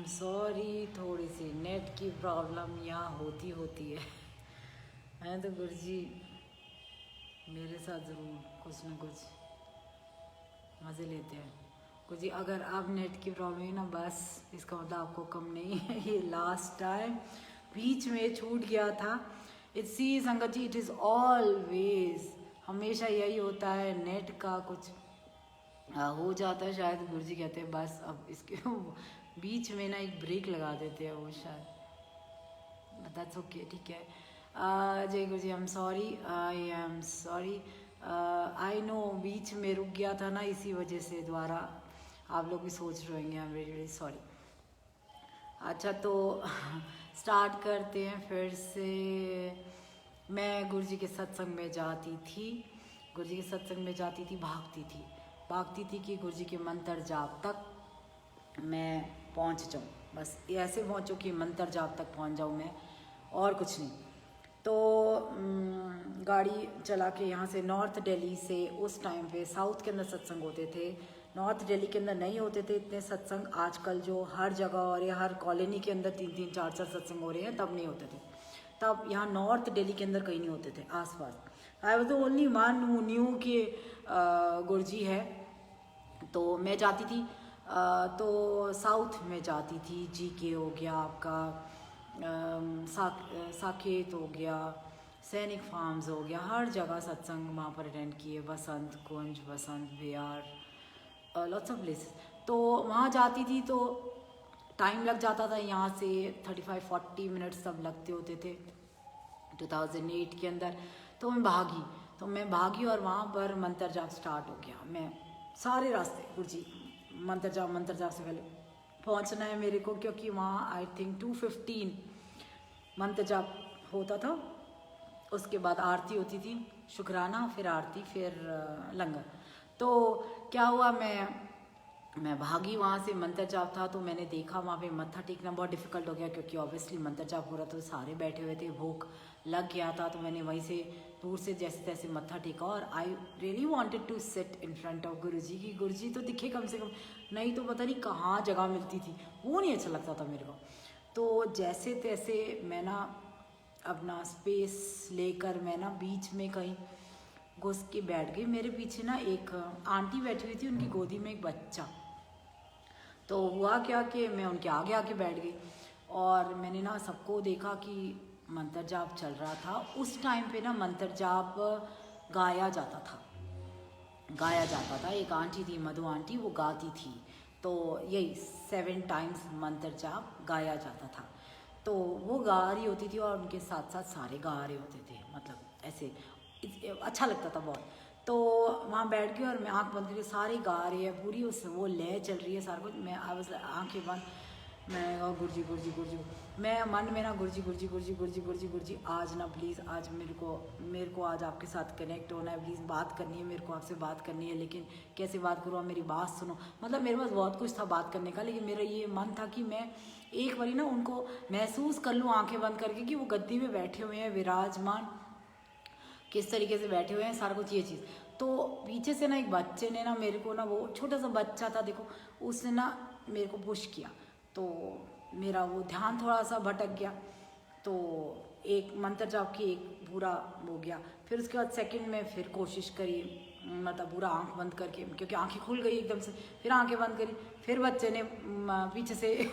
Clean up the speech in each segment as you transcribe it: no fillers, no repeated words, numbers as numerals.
Sorry, थोड़ी सी net की problem यहाँ होती है तो गुरुजी मेरे साथ ज़रूर कुछ ना कुछ मज़े लेते हैं। गुरुजी अगर आप नेट की प्रॉब्लम है ना, बस इसका मतलब आपको कम नहीं है। ये लास्ट टाइम बीच में छूट गया था। सी संगत जी, इट इज़ ऑलवेज, हमेशा यही होता है, नेट का कुछ हो जाता है शायद। गुरुजी कहते हैं बस अब इसके बीच में ना एक ब्रेक लगा देते हैं वो शायद। दैट्स ओके, ठीक है। जय Guruji, I am sorry, I am sorry, I know बीच में रुक गया था ना, इसी वजह से द्वारा आप लोग भी सोच रहे होंगे। I am very sorry. अच्छा तो स्टार्ट करते हैं फिर से। मैं गुरुजी के सत्संग में जाती थी, गुरुजी के सत्संग में जाती थी, भागती थी कि गुरुजी के मंत्र जाप तक मैं पहुंच जाऊं। बस ऐसे पहुंचूं कि मंत्र जाप तक पहुंच जाऊं मैं, और कुछ नहीं। तो गाड़ी चला के यहाँ से नॉर्थ दिल्ली से, उस टाइम पे साउथ के अंदर सत्संग होते थे, नॉर्थ दिल्ली के अंदर नहीं होते थे इतने सत्संग। आजकल जो हर जगह और या हर कॉलोनी के अंदर 3-3 4-4 सत्संग हो रहे हैं, तब नहीं होते थे। तब यहाँ नॉर्थ दिल्ली के अंदर कहीं नहीं होते थे आसपास। I was the only one who new के गुरुजी है। तो मैं जाती थी तो साउथ में जाती थी। जीके हो गया आपका, साकेत हो गया, सैनिक फार्म्स हो गया, हर जगह सत्संग वहाँ पर अटेंड किए। वसंत कुंज, Vasant Vihar, lots of places. तो वहाँ जाती थी तो टाइम लग जाता था, यहाँ से 35-40 मिनट्स सब लगते होते थे 2008 के अंदर। तो मैं भागी और वहाँ पर मंत्र जाप स्टार्ट हो गया। मैं सारे रास्ते गुरुजी मंत्र जाप से पहले पहुँचना है मेरे को, क्योंकि वहाँ आई थिंक 2:15 मंत्र जाप होता था। उसके बाद आरती होती थी, शुक्राना, फिर आरती, फिर लंगर। तो क्या हुआ, मैं भागी वहाँ से। मंत्र जाप था तो मैंने देखा वहाँ पे मत्था टेकना बहुत डिफ़िकल्ट हो गया, क्योंकि ऑब्वियसली मंत्र जाप हो रहा था तो सारे बैठे हुए थे, भूख लग गया था। तो मैंने वहीं से दूर से जैसे तैसे मत्था टेका, और I really wanted to sit in front of Guruji की गुरुजी तो दिखे कम से कम, नहीं तो पता नहीं कहाँ जगह मिलती थी, वो नहीं अच्छा लगता था मेरे को। तो जैसे तैसे मैं ना अपना स्पेस लेकर मैं ना बीच में कहीं घुस के बैठ गई। मेरे पीछे ना एक आंटी बैठी हुई थी, उनकी गोदी में एक बच्चा। तो हुआ क्या कि मैं उनके आगे आके बैठ गई, और मैंने ना सबको देखा कि मंत्र जाप चल रहा था। उस टाइम पे ना मंत्र जाप गाया जाता था। एक आंटी थी, मधु आंटी, वो गाती थी। तो यही 7 टाइम्स मंत्र जाप गाया जाता था। तो वो गा रही होती थी और उनके साथ साथ सारे गा रहे होते थे, मतलब ऐसे अच्छा लगता था बहुत। तो वहाँ बैठ गई और मैं आँख बंद करके, सारे गा रही है, पूरी उस वो लय चल रही है सारा कुछ। मैं आँखें बंद, मैं गुरुजी, मैं मन में ना गुरुजी आज ना प्लीज़, आज मेरे को आज आपके साथ कनेक्ट होना है, प्लीज़ बात करनी है, मेरे को आपसे बात करनी है, लेकिन कैसे बात करूँ, आप मेरी बात सुनो। मतलब मेरे पास बहुत कुछ था बात करने का, लेकिन मेरा ये मन था कि मैं एक बारी ना उनको महसूस कर लूँ आंखें बंद करके कि वो गद्दी में बैठे हुए हैं, विराजमान किस तरीके से बैठे हुए हैं, सारा कुछ ये चीज़। तो पीछे से ना एक बच्चे ने ना मेरे को ना, वो छोटा सा बच्चा था देखो, उसने ना मेरे को पुश किया, तो मेरा वो ध्यान थोड़ा सा भटक गया। तो एक मंत्र जाप की एक पूरा हो गया। फिर उसके बाद सेकंड में फिर कोशिश करी, मतलब पूरा आंख बंद करके, क्योंकि आंखें खुल गई एकदम से, फिर आंखें बंद करी। फिर बच्चे ने पीछे से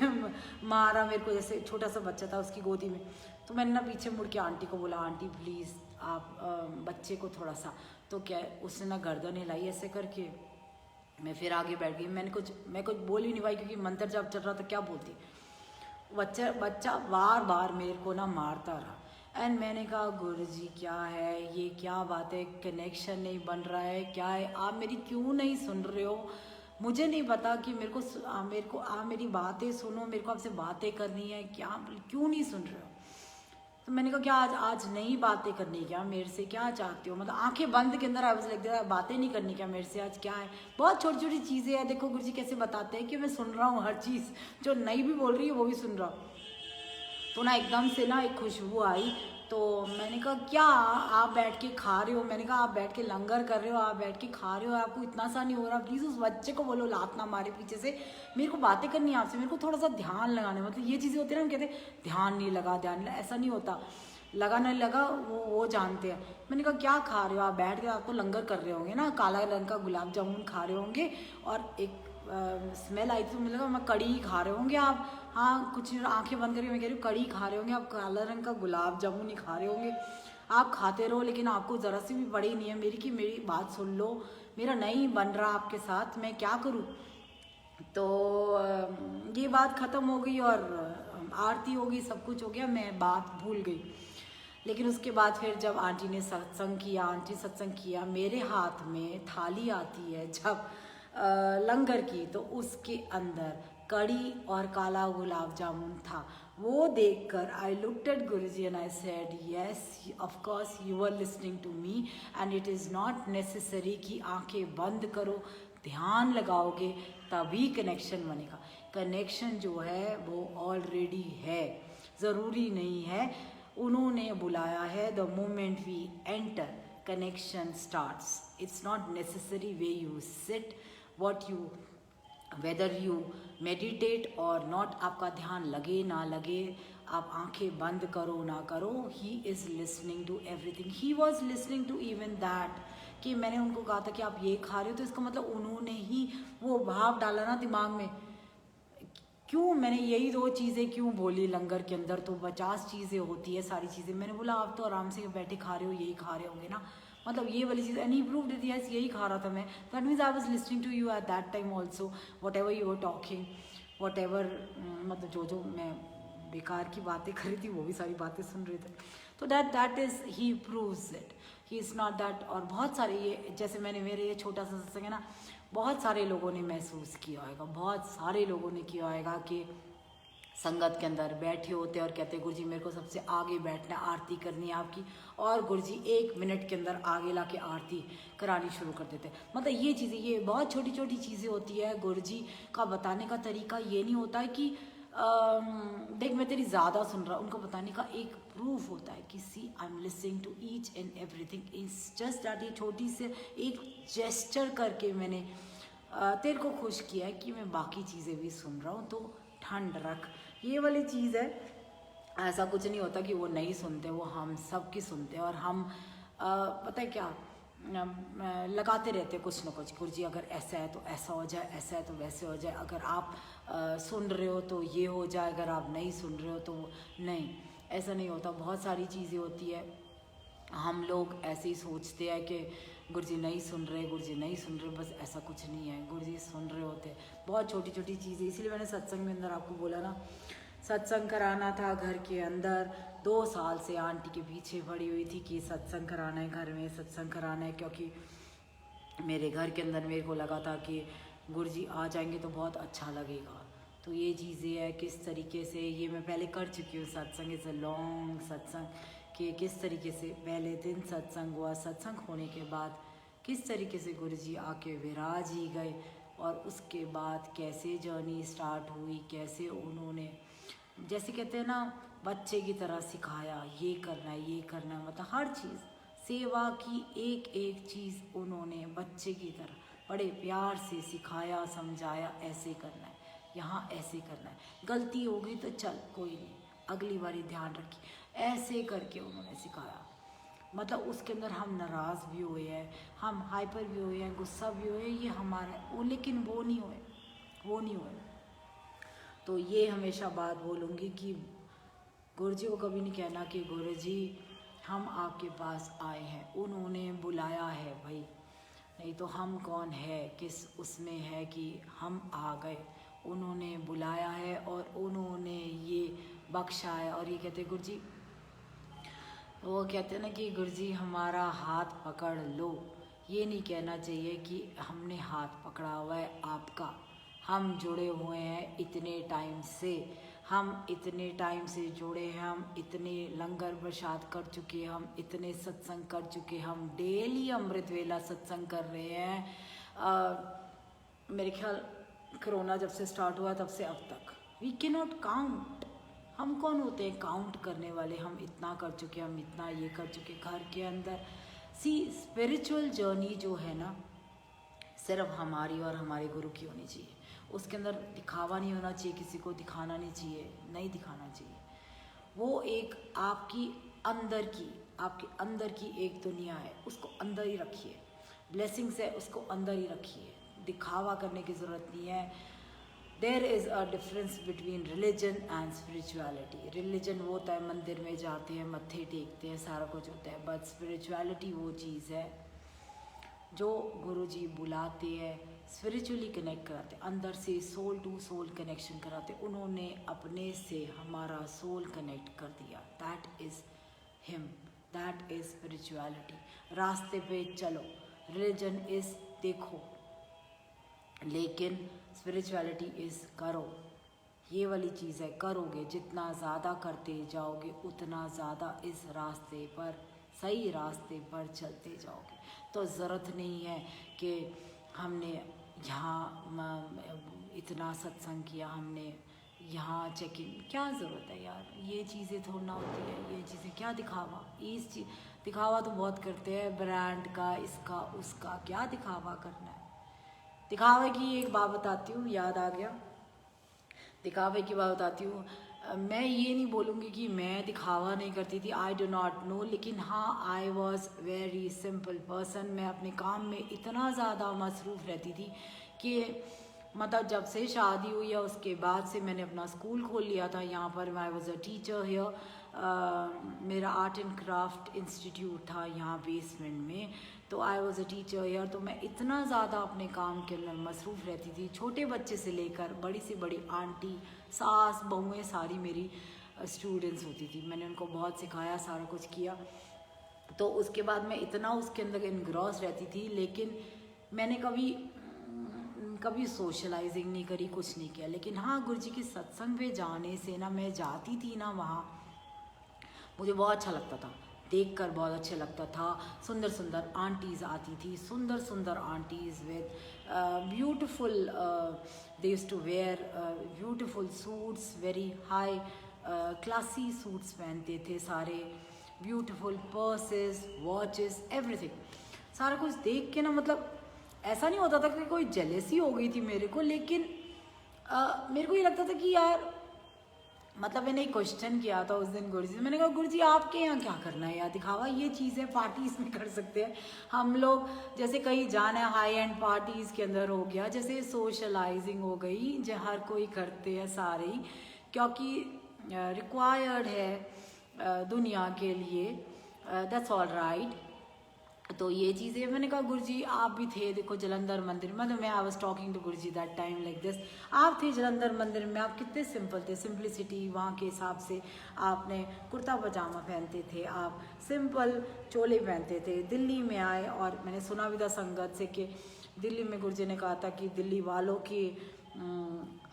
मारा मेरे को, जैसे छोटा सा बच्चा था उसकी गोदी में। तो मैंने ना पीछे मुड़ के आंटी को बोला, आंटी प्लीज़ आप बच्चे को थोड़ा सा, तो क्या उसने ना गर्दन हिलाई ऐसे करके। मैं फिर आगे बैठ गई। मैं कुछ बोल ही नहीं पाई, क्योंकि मंत्र जब चल रहा था, क्या बोलती। बच्चा बार बार मेरे को ना मारता रहा। एंड मैंने कहा गुरुजी क्या है ये, क्या बात है, कनेक्शन नहीं बन रहा है, क्या है, आप मेरी क्यों नहीं सुन रहे हो। मुझे नहीं पता कि मेरे को आप मेरी बातें सुनो, मेरे को आपसे बातें करनी है, क्या क्यों नहीं सुन रहे हो। तो मैंने कहा क्या आज नहीं बातें करनी, क्या मेरे से क्या चाहते हो, मतलब आंखें बंद के अंदर आपसे लग जाता, बातें नहीं करनी क्या मेरे से, आज क्या है। बहुत छोटी छोटी चीज़ें हैं। देखो गुरुजी कैसे बताते हैं कि मैं सुन रहा हूँ हर चीज़, जो नहीं भी बोल रही है वो भी सुन रहा हूँ। तो ना एकदम से ना एक खुशबू आई, तो मैंने कहा क्या आप बैठ के खा रहे हो, मैंने कहा आप बैठ के लंगर कर रहे हो, आप बैठ के खा रहे हो, आपको इतना सा नहीं हो रहा, प्लीज़ उस बच्चे को बोलो लात ना मारे पीछे से, मेरे को बातें करनी है आपसे, मेरे को थोड़ा सा ध्यान लगाना है। मतलब ये चीज़ें होती है ना, हम कहते हैं ध्यान नहीं लगा, ऐसा नहीं होता, लगा नहीं लगा वो जानते हैं। मैंने कहा क्या खा रहे हो आप बैठ के, आप तो लंगर कर रहे होंगे ना, काला रंग का गुलाब जामुन खा रहे होंगे, और एक स्मेल आई थी तो मुझे लगा मैं कड़ी खा रहे होंगे आप, हाँ कुछ आंखें बंद करके मैं कह रही हूँ कड़ी खा रहे होंगे आप, काला रंग का गुलाब जामुन ही खा रहे होंगे, आप खाते रहो, लेकिन आपको ज़रा सी भी पड़ी नहीं है मेरी कि मेरी बात सुन लो, मेरा नहीं बन रहा आपके साथ, मैं क्या करूँ। तो ये बात ख़त्म हो गई और आरती हो गई, सब कुछ हो गया, मैं बात भूल गई। लेकिन उसके बाद फिर जब आंटी ने सत्संग किया, आंटी सत्संग किया, मेरे हाथ में थाली आती है जब लंगर की, तो उसके अंदर कड़ी और काला गुलाब जामुन था। वो देखकर I looked at Guruji and I said yes of course you are listening to me and it is not necessary कि आंखें बंद करो, ध्यान लगाओगे तभी कनेक्शन बनेगा। कनेक्शन जो है वो ऑलरेडी है, ज़रूरी नहीं है, उन्होंने बुलाया है। The moment we enter connection starts. It's not necessary where you sit, whether you meditate or not, आपका ध्यान लगे ना लगे, आप आंखें बंद करो ना करो, he is listening to everything. He was listening to even that कि मैंने उनको कहा था कि आप ये खा रहे हो, तो इसका मतलब उन्होंने ही वो भाव डाला ना दिमाग में। क्यों मैंने यही 2 चीज़ें क्यों बोली लंगर के अंदर, तो 50 चीज़ें होती है, सारी चीज़ें मैंने बोला आप तो आराम से बैठे खा रहे हो, यही खा रहे होंगे ना, मतलब ये वाली चीज़, and he proved it, yes यही खा रहा था मैं, that means I was listening to you at that time also, whatever you were talking, whatever, मतलब जो मैं बेकार की बातें कर रही थी वो भी सारी बातें सुन रहे थे। तो that is he proves it, he is not that. और बहुत सारे ये जैसे मैंने मेरे ये छोटा सा सत्संग है ना, बहुत सारे लोगों ने महसूस किया होगा, बहुत सारे लोगों ने किया होगा कि संगत के अंदर बैठे होते और कहते गुरुजी मेरे को सबसे आगे बैठना, आरती करनी है आपकी, और गुरुजी 1 मिनट के अंदर आगे ला के आरती करानी शुरू कर देते। मतलब ये चीज़ें, ये बहुत छोटी छोटी चीज़ें होती है। गुरुजी का बताने का तरीका ये नहीं होता है कि देख मैं तेरी ज़्यादा सुन रहा, उनको बताने का एक प्रूफ होता है कि see I am listening to each and everything, it's just that ये छोटी से एक जेस्चर करके मैंने तेरे को खुश किया है कि मैं बाकी चीज़ें भी सुन रहा हूँ, तो ठंड रख, ये वाली चीज़ है। ऐसा कुछ नहीं होता कि वो नहीं सुनते, वो हम सब की सुनते हैं, और हम पता है क्या लगाते रहते हैं कुछ ना कुछ, गुरुजी अगर ऐसा है तो ऐसा हो जाए, ऐसा है तो वैसे हो जाए, अगर आप सुन रहे हो तो ये हो जाए, अगर आप नहीं सुन रहे हो तो नहीं, ऐसा नहीं होता। बहुत सारी चीज़ें होती है, हम लोग ऐसे ही सोचते हैं कि गुरुजी नहीं सुन रहे, गुरुजी नहीं सुन रहे, बस ऐसा कुछ नहीं है, गुरुजी सुन रहे होते, बहुत छोटी छोटी चीज़ें। इसलिए मैंने सत्संग में अंदर आपको बोला ना, सत्संग कराना था घर के अंदर, 2 साल से आंटी के पीछे पड़ी हुई थी कि सत्संग कराना है, घर में सत्संग कराना है, क्योंकि मेरे घर के अंदर मेरे को लगा था कि गुरुजी आ जाएंगे तो बहुत अच्छा लगेगा। तो ये चीज़ें है किस तरीके से, ये मैं पहले कर चुकी हूँ सत्संग, इज़ अ लॉन्ग सत्संग, कि किस तरीके से पहले दिन सत्संग हुआ, सत्संग होने के बाद किस तरीके से गुरुजी आके विराज ही गए, और उसके बाद कैसे जर्नी स्टार्ट हुई, कैसे उन्होंने जैसे कहते हैं ना बच्चे की तरह सिखाया, ये करना है, ये करना है, मतलब हर चीज़, सेवा की एक एक चीज़ उन्होंने बच्चे की तरह बड़े प्यार से सिखाया, समझाया, ऐसे करना है, यहाँ ऐसे करना है, गलती होगी तो चल कोई नहीं, अगली बारी ध्यान रखिए, ऐसे करके उन्होंने सिखाया। मतलब उसके अंदर हम नाराज़ भी हुए हैं, हम हाइपर भी हुए हैं, गुस्सा भी हुए, ये हमारा वो, लेकिन वो नहीं हुए। तो ये हमेशा बात बोलूँगी कि गुरुजी को कभी नहीं कहना कि गुरुजी हम आपके पास आए हैं, उन्होंने बुलाया है भाई, नहीं तो हम कौन है, किस उसमें है कि हम आ गए, उन्होंने बुलाया है और उन्होंने ये बख्शा है। और ये कहते गुरुजी, वो कहते हैं ना कि गुरुजी हमारा हाथ पकड़ लो, ये नहीं कहना चाहिए कि हमने हाथ पकड़ा हुआ है आपका, हम जुड़े हुए हैं इतने टाइम से, हम इतने टाइम से जुड़े हैं, हम इतने लंगर प्रसाद कर चुके हैं, हम इतने सत्संग कर चुके हैं, हम डेली अमृत वेला सत्संग कर रहे हैं। मेरे ख्याल कोरोना जब से स्टार्ट हुआ तब से अब तक वी कैन नॉट काउंट, हम कौन होते हैं काउंट करने वाले, हम इतना कर चुके, हम इतना ये कर चुके घर के अंदर। सी स्पिरिचुअल जर्नी जो है ना सिर्फ हमारी और हमारे गुरु की होनी चाहिए। उसके अंदर दिखावा नहीं होना चाहिए, किसी को दिखाना नहीं चाहिए, नहीं दिखाना चाहिए। वो एक आपके अंदर की एक दुनिया है, उसको अंदर ही रखिए। ब्लेसिंग्स है, उसको अंदर ही रखिए। दिखावा करने की ज़रूरत नहीं है। There is a difference between religion and spirituality. Religion वो होता है मंदिर में जाते हैं, मत्थे टेकते हैं, सारा कुछ होता है, बट स्पिरिचुअलिटी वो चीज़ है जो गुरुजी बुलाते हैं, स्पिरिचुअली कनेक्ट कराते, अंदर से सोल टू सोल कनेक्शन कराते। उन्होंने अपने से हमारा सोल कनेक्ट कर दिया। That is him, that is spirituality. रास्ते पे चलो, रिलीजन इज़ देखो, लेकिन स्पिरिचुअलिटी इज़ करो। ये वाली चीज़ है, करोगे जितना ज़्यादा करते जाओगे उतना ज़्यादा इस रास्ते पर, सही रास्ते पर चलते जाओगे। तो ज़रूरत नहीं है कि हमने यहाँ इतना सत्संग किया, हमने यहाँ चेक इन, क्या ज़रूरत है यार, ये चीज़ें थोड़ा ना होती है, ये चीज़ें क्या दिखावा। इस चीज़ दिखावा तो बहुत करते हैं, ब्रांड का, इसका उसका, क्या दिखावा करना है। दिखावे की एक बात बताती हूँ, याद आ गया, दिखावे की बात बताती हूँ। मैं ये नहीं बोलूँगी कि मैं दिखावा नहीं करती थी, आई डो नॉट नो, लेकिन हाँ I was very simple person. मैं अपने काम में इतना ज़्यादा मसरूफ़ रहती थी कि मतलब जब से शादी हुई या उसके बाद से मैंने अपना स्कूल खोल लिया था यहाँ पर। I was a teacher here, मेरा आर्ट एंड क्राफ्ट इंस्टीट्यूट था यहाँ बेसमेंट में, तो I was a teacher here. तो मैं इतना ज़्यादा अपने काम के अंदर मसरूफ़ रहती थी, छोटे बच्चे से लेकर बड़ी से बड़ी आंटी, सास, बहुएँ सारी मेरी स्टूडेंट्स होती थी। मैंने उनको बहुत सिखाया, सारा कुछ किया। तो उसके बाद मैं इतना उसके अंदर इनग्रॉस रहती थी, लेकिन मैंने कभी सोशलाइजिंग नहीं करी, कुछ नहीं किया। लेकिन हाँ, गुरुजी के सत्संग पे जाने से ना, मैं जाती थी ना वहाँ, मुझे बहुत अच्छा लगता था, देखकर बहुत अच्छा लगता था। सुंदर सुंदर आंटीज़ आती थी, सुंदर सुंदर aunties with beautiful, they used to wear beautiful suits, very high classy suits पहनते थे सारे, ब्यूटीफुल पर्सेस, वॉचेस, एवरीथिंग। सारा कुछ देख के ना, मतलब ऐसा नहीं होता था कि कोई जेलेसी हो गई थी मेरे को, लेकिन मेरे को ये लगता था कि यार, मतलब मैंने एक क्वेश्चन किया था उस दिन गुरुजी से। मैंने कहा गुरुजी आपके यहाँ क्या करना है यार, दिखावा, ये चीज़ें पार्टीज में कर सकते हैं हम लोग, जैसे कहीं जाना है हाई एंड पार्टीज़ के अंदर हो गया, जैसे सोशलाइजिंग हो गई, जो हर कोई करते हैं सारे ही, क्योंकि रिक्वायर्ड है दुनिया के लिए, दैट्स ऑल राइट। तो ये चीज़ें मैंने कहा गुरुजी आप भी थे, देखो जलंधर मंदिर, मतलब मैं I was talking to Guruji that time like this, आप थे जलंधर मंदिर में, आप कितने सिंपल थे, सिंपलिसिटी वहाँ के हिसाब से आपने कुर्ता पजामा पहनते थे, आप सिंपल चोले पहनते थे। दिल्ली में आए, और मैंने सुना भी था संगत से कि दिल्ली में गुरुजी ने कहा था कि दिल्ली वालों की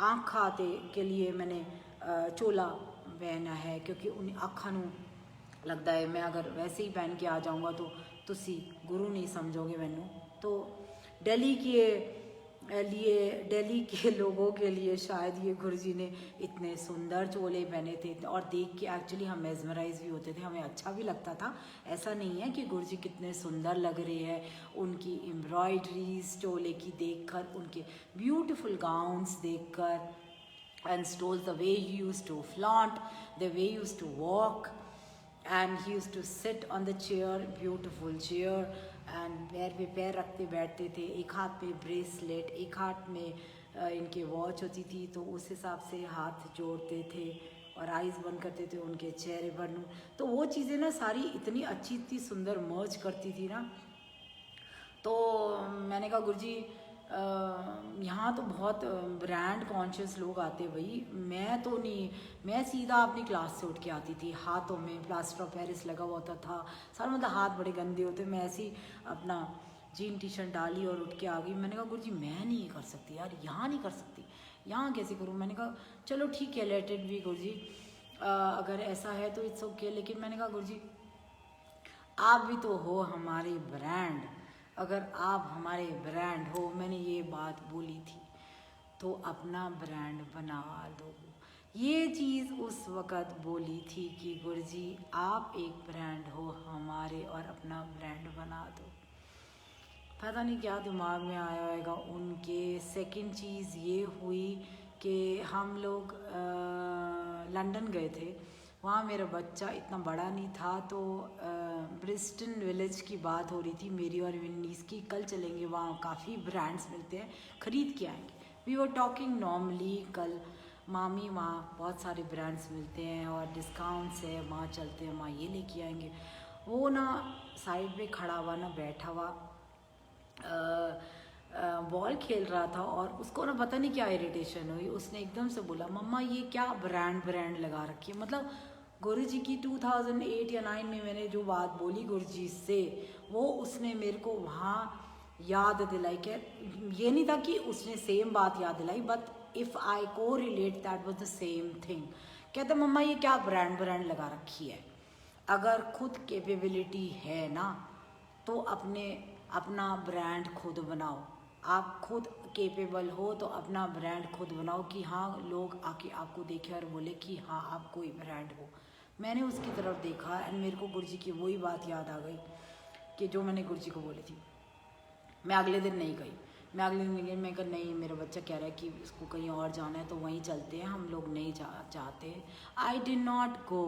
आँख खाते के लिए मैंने चोला पहना है, क्योंकि उन अखां नूं लगता है मैं अगर वैसे ही पहन के आ जाऊँगा तो तुसी गुरु नहीं समझोगे मैनू। तो दिल्ली के लोगों के लिए शायद ये गुरुजी ने इतने सुंदर चोले पहने थे, और देख के एक्चुअली हम मेजमराइज भी होते थे, हमें अच्छा भी लगता था। ऐसा नहीं है कि गुरुजी कितने सुंदर लग रहे हैं, उनकी एम्ब्रॉयडरीज चोले की देखकर, उनके ब्यूटीफुल गाउन्स देखकर, and stole the way he used to flaunt, the way he used to walk, and he used to sit on the chair, beautiful chair, and पैर पे पैर रखते बैठते थे, एक हाथ पे ब्रेसलेट, एक हाथ में इनके वॉच होती थी, तो उस हिसाब से हाथ जोड़ते थे और आइज़ बंद करते थे उनके चेहरे पर। तो वो चीज़ें ना सारी इतनी अच्छी, इतनी सुंदर मर्ज करती थी ना। तो मैंने कहा गुरुजी यहाँ तो बहुत ब्रांड कॉन्शियस लोग आते भाई, मैं तो नहीं, मैं सीधा अपनी क्लास से उठ के आती थी, हाथों में प्लास्टर ऑफ पेरिस लगा हुआ होता था सारा, मतलब हाथ बड़े गंदे होते, मैं ऐसे ही अपना जीन टी शर्ट डाली और उठ के आ गई। मैंने कहा गुरुजी मैं नहीं कर सकती यार, यहाँ नहीं कर सकती, यहाँ कैसे करूँ। मैंने कहा चलो ठीक है, लेट इट बी गुरुजी, अगर ऐसा है तो इट्स ओके। लेकिन मैंने कहा गुरुजी आप भी तो हो हमारे ब्रांड, अगर आप हमारे ब्रांड हो, मैंने ये बात बोली थी, तो अपना ब्रांड बना लो। ये चीज़ उस वक़्त बोली थी कि गुरुजी आप एक ब्रांड हो हमारे और अपना ब्रांड बना दो। पता नहीं क्या दिमाग में आया होगा उनके। सेकंड चीज़ ये हुई कि हम लोग लंदन गए थे। वहाँ मेरा बच्चा इतना बड़ा नहीं था, तो ब्रिस्टन विलेज की बात हो रही थी मेरी और विनीस की, कल चलेंगे वहाँ काफ़ी ब्रांड्स मिलते हैं, ख़रीद के आएंगे। वी वर टॉकिंग नॉर्मली कल, मामी वहाँ बहुत सारे ब्रांड्स मिलते हैं और डिस्काउंट्स है, वहाँ चलते हैं, वहाँ ये लेके आएंगे। वो ना साइड पे खड़ा हुआ ना बैठा हुआ बॉल खेल रहा था और उसको ना पता नहीं क्या इरिटेशन हुई, उसने एकदम से बोला मम्मा ये क्या ब्रांड लगा रखी है। मतलब गुरुजी की 2008 या 9 में मैंने जो बात बोली गुरुजी से, वो उसने मेरे को वहाँ याद दिलाई। कि ये नहीं था कि उसने सेम बात याद दिलाई, बट इफ़ आई को relate that was the same thing. कहता मम्मा ये क्या ब्रांड लगा रखी है। अगर खुद कैपेबिलिटी है ना तो अपना ब्रांड खुद बनाओ। आप खुद कैपेबल हो तो अपना ब्रांड खुद बनाओ कि हाँ लोग आके आपको देखें और बोले कि हाँ आप कोई ब्रांड हो। मैंने उसकी तरफ देखा एंड मेरे को गुरुजी की वही बात याद आ गई कि जो मैंने गुरुजी को बोली थी। मैं अगले दिन नहीं गई, मैं कहा नहीं, मेरा बच्चा कह रहा है कि इसको कहीं और जाना है तो वहीं चलते हैं, हम लोग नहीं चाहते। आई डिड नॉट गो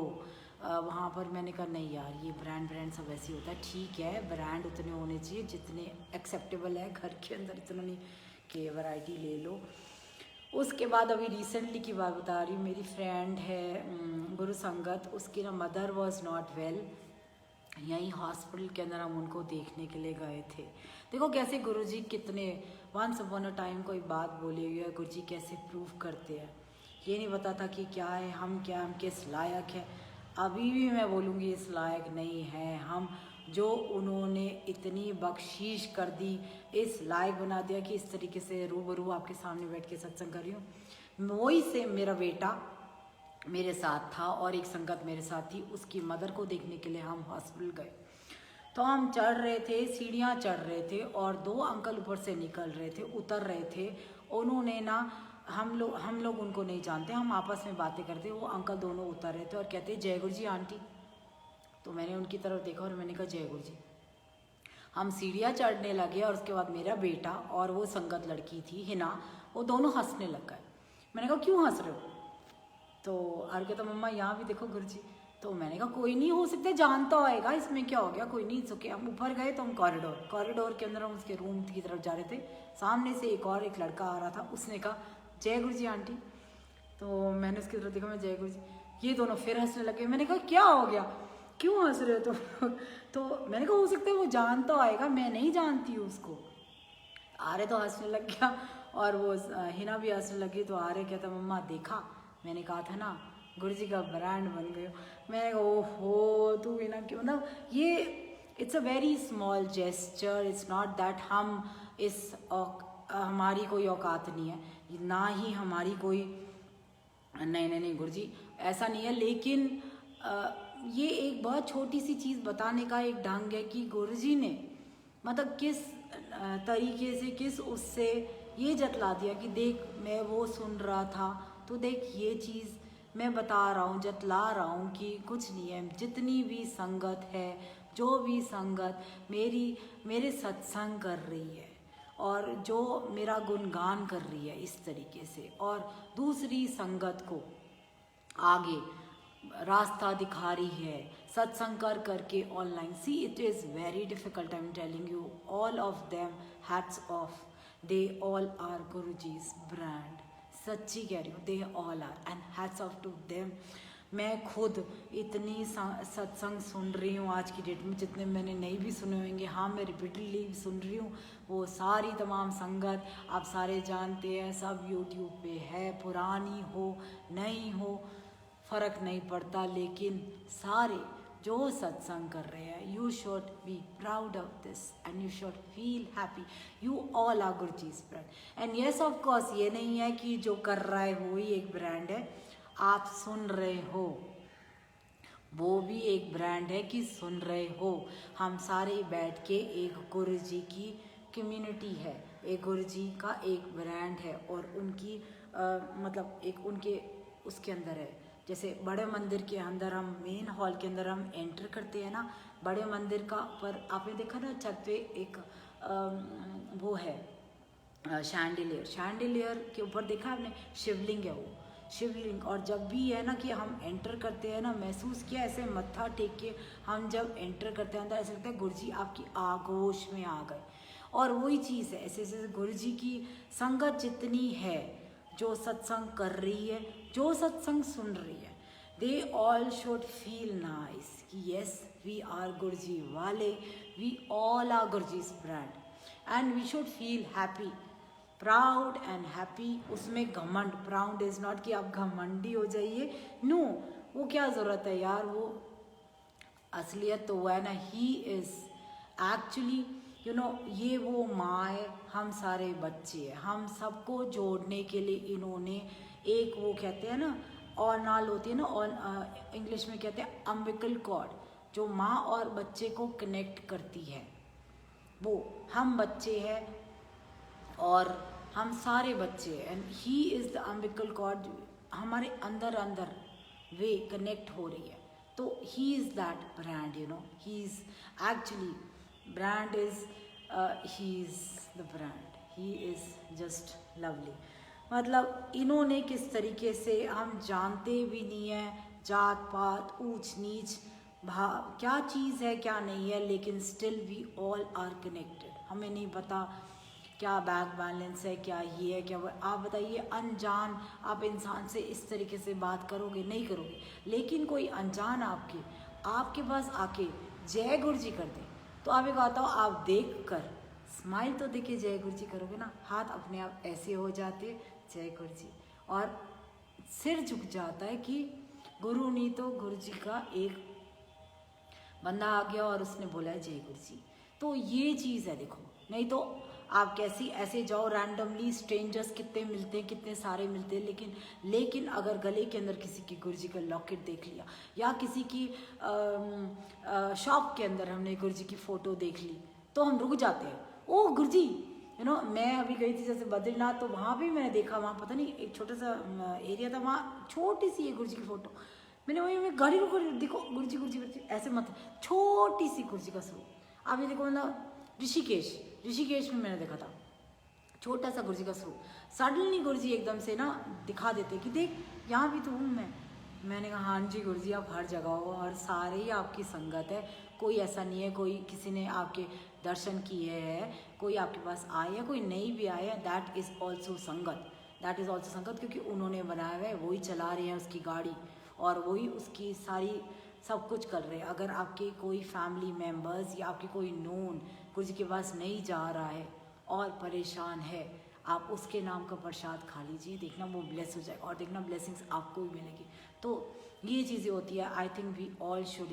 वहाँ पर। मैंने कहा नहीं यार ये ब्रांड सब ऐसे होता है। ठीक है ब्रांड उतने होने चाहिए जितने एक्सेप्टेबल है घर के अंदर, इतना नहीं कि वैरायटी ले लो। उसके बाद अभी रिसेंटली की बात बता रही हूँ, मेरी फ्रेंड है गुरु संगत, उसकी ना मदर वॉज नॉट वेल, यहीं हॉस्पिटल के अंदर हम उनको देखने के लिए गए थे। देखो कैसे गुरुजी कितने वंस अपॉन अ टाइम कोई बात बोली हुई है, गुरुजी कैसे प्रूव करते हैं। ये नहीं पता था कि क्या है, हम किस लायक है। अभी भी मैं बोलूँगी इस लायक नहीं है हम, जो उन्होंने इतनी बख्शीश कर दी, इस लायक बना दिया कि इस तरीके से रूबरू आपके सामने बैठ के सत्संग कर रही हूँ। वही से मेरा बेटा मेरे साथ था और एक संगत मेरे साथ थी, उसकी मदर को देखने के लिए हम हॉस्पिटल गए। तो हम चढ़ रहे थे, सीढ़ियाँ चढ़ रहे थे और दो अंकल ऊपर से निकल रहे थे, उतर रहे थे। उन्होंने ना हम लोग उनको नहीं जानते, हम आपस में बातें करते, वो अंकल दोनों उतर रहे थे और कहते जय गुरु जी आंटी। तो मैंने उनकी तरफ देखा और मैंने कहा जय गुरु जी। हम सीढ़ियाँ चढ़ने लगे और उसके बाद मेरा बेटा और वो संगत लड़की थी हिना, वो दोनों हंसने लग गए। मैंने कहा क्यों हंस रहे हो? तो और कहता मम्मा यहाँ भी देखो गुरुजी। तो मैंने कहा कोई नहीं, हो सकता है जानता होएगा, इसमें क्या हो गया, कोई नहीं सके। हम ऊपर गए तो हम कॉरिडोर के अंदर हम उसके रूम की तरफ जा रहे थे। सामने से एक लड़का आ रहा था, उसने कहा जय गुरुजी आंटी। तो मैंने उसकी तरफ देखा, मैं जय गुरुजी। ये दोनों फिर हंसने लगे। मैंने कहा क्या हो गया, क्यों हंस रहे हो? तो मैंने कहा हो सकता है वो जानता होएगा, मैं नहीं जानती हूँ उसको। आ रहे तो हंसने लग गया और वो हिना भी हंसने लगी। तो आ रहे कहता मम्मा देखा, मैंने कहा था ना गुरुजी का ब्रांड बन गए। मैंने कहा ओहो तू हिना क्यों ना, ये it's a very small gesture, it's not that हम हमारी कोई औकात नहीं है, ना ही हमारी कोई नहीं गुरुजी ऐसा नहीं है। लेकिन ये एक बहुत छोटी सी चीज़ बताने का एक ढंग है कि गुरुजी ने मतलब किस तरीके से, किस उससे ये जतला दिया कि देख मैं वो सुन रहा था, तो देख ये चीज़ मैं बता रहा हूँ, जतला रहा हूँ कि कुछ नहीं है। जितनी भी संगत है, जो भी संगत मेरे सत्संग कर रही है और जो मेरा गुणगान कर रही है इस तरीके से, और दूसरी संगत को आगे रास्ता दिखा रही है सत्संग करके online. See it is very difficult, I am telling you, all of them hats off, they all are Guruji's brand. सच्ची कह रही हूँ, they all are and hats off to them. मैं खुद इतनी सत्संग सुन रही हूँ आज की डेट में, जितने मैंने नहीं भी सुने होंगे, हाँ मैं रिपीटली सुन रही हूँ। वो सारी तमाम संगत आप सारे जानते हैं, सब यूट्यूब पे है, पुरानी हो नई हो फ़र्क नहीं पड़ता, लेकिन सारे जो सत्संग कर रहे हैं, you should be proud of this and you should feel happy, you all are Guruji's brand. And yes of course ये नहीं है कि जो कर रहा है वो ही एक ब्रांड है, आप सुन रहे हो वो भी एक ब्रांड है कि सुन रहे हो। हम सारे बैठ के एक गुरुजी की कम्युनिटी है, एक गुरुजी का एक ब्रांड है और उनकी मतलब एक उनके उसके अंदर है। जैसे बड़े मंदिर के अंदर हम मेन हॉल के अंदर हम एंटर करते हैं ना, बड़े मंदिर का पर आपने देखा ना छत पे एक वो है शैंडिलियर के ऊपर देखा आपने, शिवलिंग है वो शिवलिंग। और जब भी है ना कि हम एंटर करते हैं ना, महसूस किया ऐसे मत्था टेक के हम जब एंटर करते हैं अंदर, ऐसा लगता है गुरु जी आपकी आगोश में आ गए। और वही चीज़ है, ऐसे ऐसे गुरु जी की संगत जितनी है, जो सत्संग कर रही है, जो सत्संग सुन रही है, they all should feel nice कि yes we are Guru ji वाले, we all are Guru ji's brand, and we should feel happy, proud and happy. उसमें घमंड, प्राउड इज नॉट कि आप घमंडी हो जाइए, नो, वो क्या ज़रूरत है यार, वो असलियत तो वो है ना, ही इज़ एक्चुअली यू नो, ये वो माँ है, हम सारे बच्चे हैं, हम सबको जोड़ने के लिए इन्होंने एक वो कहते हैं ना और नाल होती है ना, और इंग्लिश में कहते हैं अम्बिकल कॉर्ड, जो माँ और बच्चे को कनेक्ट करती है, वो हम बच्चे हैं और हम सारे बच्चे हैं, and he is the umbilical cord, हमारे अंदर अंदर वे कनेक्ट हो रही है। तो he is that brand, you know, he is actually brand is he is the brand, he is just lovely. मतलब इन्होंने किस तरीके से, हम जानते भी नहीं हैं जात पात ऊंच नीच भाव क्या चीज़ है क्या नहीं है, लेकिन still we all are connected. हमें नहीं पता क्या बैंक बैलेंस है, क्या ये है, क्या वो। आप बताइए, अनजान आप इंसान से इस तरीके से बात करोगे, नहीं करोगे, लेकिन कोई अनजान आपके पास आके जय गुरु जी कर दे, तो आप एक आता हो, आप देख कर स्माइल तो देखिए, जय गुरु जी करोगे ना, हाथ अपने आप ऐसे हो जाते जय गुरु जी, और सिर झुक जाता है कि गुरु नहीं तो गुरु जी का एक बंदा आ गया और उसने बोला है जय गुरु जी। तो ये चीज़ है, देखो, नहीं तो आप कैसी ऐसे जाओ रैंडमली, स्ट्रेंजर्स कितने मिलते हैं, कितने सारे मिलते हैं, लेकिन अगर गले के अंदर किसी की गुरु जी का लॉकेट देख लिया, या किसी की शॉप के अंदर हमने गुरु जी की फ़ोटो देख ली, तो हम रुक जाते हैं, ओ गुरु जी, यू नो। मैं अभी गई थी जैसे बद्रीनाथ, तो वहाँ भी मैंने देखा, वहाँ पता नहीं एक छोटा सा एरिया था, वहाँ छोटी सी है गुरु जी की फ़ोटो, मैंने वही में गाड़ी रुको, देखो गुरु जी गुरु जी ऐसे मत, छोटी सी गुरु जी का स्वरूप। आप ये देखो, मतलब ऋषिकेश में मैंने देखा था छोटा सा गुरु जी का स्वरूप, सडनली गुरु जी एकदम से ना दिखा देते कि देख यहाँ भी तो हूँ मैंने कहा हाँ जी गुरु जी, आप हर जगह हो और सारे ही आपकी संगत है, कोई ऐसा नहीं है कोई किसी ने आपके दर्शन किए हैं, कोई आपके पास आए या कोई नहीं भी आए, दैट इज़ ऑल्सो संगत, क्योंकि उन्होंने बनाया हुआ है, वही चला रहे हैं उसकी गाड़ी, और वही उसकी सारी सब कुछ कर रहे हैं। अगर आपके कोई फैमिली मेम्बर्स या आपके कोई नोन गुरु जी के पास नहीं जा रहा है और परेशान है, आप उसके नाम का प्रसाद खा लीजिए, देखना वो ब्लेस हो जाएगा, और देखना ब्लेसिंग्स आपको भी मिलेगी। तो ये चीज़ें होती है। I think we all should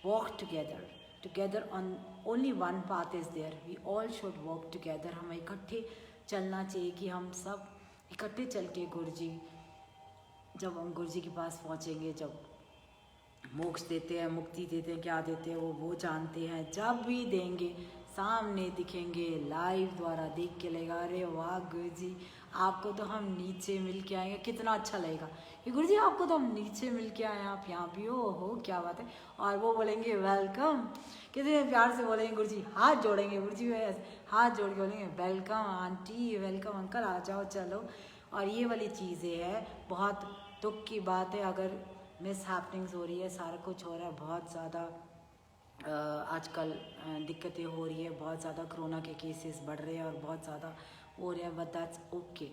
walk together on only one path is there, we all should walk together. हमें इकट्ठे चलना चाहिए कि हम सब इकट्ठे चल के गुरु जी, जब हम गुरु जी के पास पहुँचेंगे, जब मोक्ष देते हैं, मुक्ति देते हैं, क्या देते हैं वो जानते हैं, जब भी देंगे सामने दिखेंगे, लाइव द्वारा देख के लगेगा अरे वाह गुरु जी आपको तो हम नीचे मिल के आएंगे, कितना अच्छा लगेगा कि गुरु जी आपको तो हम नीचे मिल के आए, आप यहाँ भी हो क्या बात है। और वो बोलेंगे वेलकम, कितने प्यार से बोलेंगे गुरु जी, हाथ जोड़ेंगे गुरु जी, हाथ जोड़ के बोलेंगे वेलकम आंटी, वेलकम अंकल, आ जाओ चलो। और ये वाली चीज़ें है, बहुत दुख की बात है अगर मिस हैपनिंग्स हो रही है, सारा कुछ हो रहा है, बहुत ज़्यादा आजकल दिक्कतें हो रही है, बहुत ज़्यादा कोरोना के केसेस बढ़ रहे हैं और बहुत ज़्यादा हो रहे हैं, बट दैट्स ओके।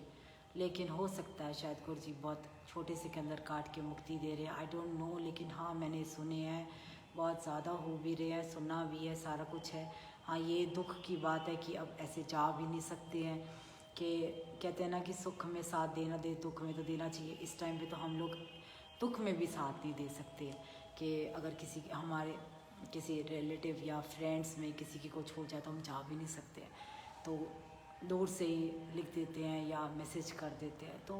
लेकिन हो सकता है शायद गुरु जी बहुत छोटे से के अंदर काट के मुक्ति दे रहे हैं, आई डोंट नो, लेकिन हाँ मैंने सुने हैं, बहुत ज़्यादा हो भी रहे हैं, सुना भी है, सारा कुछ है। हाँ ये दुख की बात है कि अब ऐसे जा भी नहीं सकते हैं, कि कहते हैं ना कि सुख में साथ देना दे, दुख में तो देना चाहिए। इस टाइम पे तो हम लोग दुख में भी साथ नहीं दे सकते, कि अगर हमारे किसी रिलेटिव या फ्रेंड्स में किसी की कुछ हो जाए तो हम जा भी नहीं सकते हैं, तो दूर से ही लिख देते हैं या मैसेज कर देते हैं, तो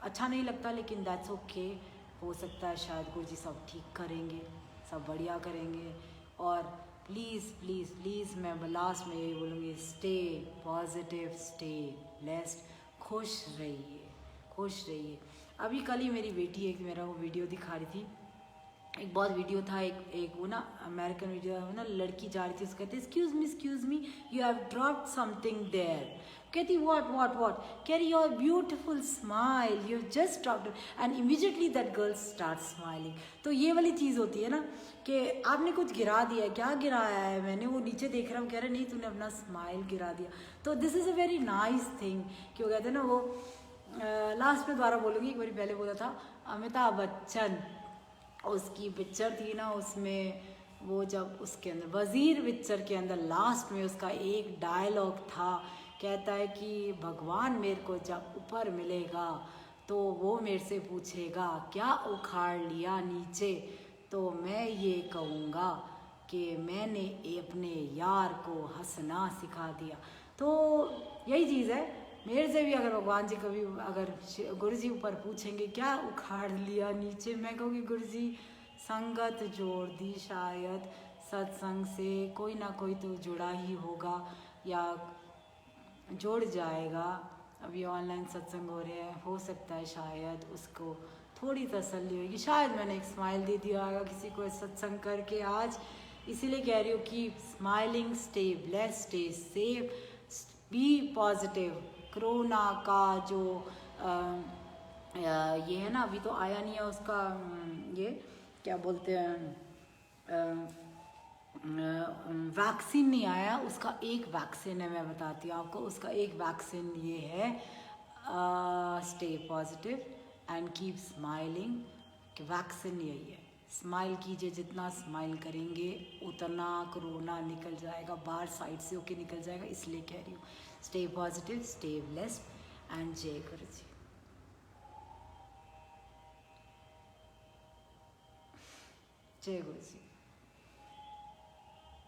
अच्छा नहीं लगता, लेकिन दैट्स ओके। हो सकता है शायद गुरु जी सब ठीक करेंगे, सब बढ़िया करेंगे। और प्लीज़ प्लीज़ प्लीज़ मैं लास्ट में यही बोलूँगी, स्टे पॉजिटिव, स्टे ब्लेस्ड, खुश रहिए। अभी कल ही मेरी बेटी एक मेरा वो वीडियो दिखा रही थी, एक बहुत वीडियो था, एक वो ना अमेरिकन वीडियो है ना, लड़की जा रही थी, उसको कहते excuse me you have dropped something there, कहती व्हाट, कह रही your beautiful smile you just dropped and immediately that girl start smiling. तो ये वाली चीज़ होती है ना कि आपने कुछ गिरा दिया है, क्या गिराया है मैंने, वो नीचे देख रहा हूँ, कह रहे नहीं तूने अपना स्माइल गिरा दिया। तो this is a very nice thing, क्यों कहते हैं ना वो लास्ट में दोबारा बोलूँगी, एक बार पहले बोला था अमिताभ बच्चन, उसकी पिक्चर थी ना, उसमें वो जब उसके अंदर वज़ीर पिक्चर के अंदर लास्ट में उसका एक डायलॉग था, कहता है कि भगवान मेरे को जब ऊपर मिलेगा तो वो मेरे से पूछेगा क्या उखाड़ लिया नीचे, तो मैं ये कहूँगा कि मैंने अपने यार को हंसना सिखा दिया। तो यही चीज़ है, मेरे से भी अगर भगवान जी कभी अगर गुरु जी ऊपर पूछेंगे क्या उखाड़ लिया नीचे, मैं कहूँगी गुरु जी संगत जोड़ दी, शायद सत्संग से कोई ना कोई तो जुड़ा ही होगा या जुड़ जाएगा। अभी ऑनलाइन सत्संग हो रहे हैं, हो सकता है शायद उसको थोड़ी तसल्ली होगी, शायद मैंने एक स्माइल दे दिया होगा किसी को सत्संग करके आज। इसीलिए कह रही हूँ कि smiling, stay blessed, stay safe, be positive. Corona का जो ये है ना, अभी तो आया नहीं है उसका, ये क्या बोलते हैं, वैक्सीन नहीं आया, उसका एक वैक्सीन है, मैं बताती हूँ आपको, उसका एक वैक्सीन ये है, stay positive and keep smiling, कि वैक्सीन यही है, स्माइल कीजिए, जितना स्माइल करेंगे उतना कोरोना निकल जाएगा, बाहर साइड से होके निकल जाएगा। इसलिए कह रही हूँ stay positive, stay blessed and जय गुरु जी। जय गुरु जी।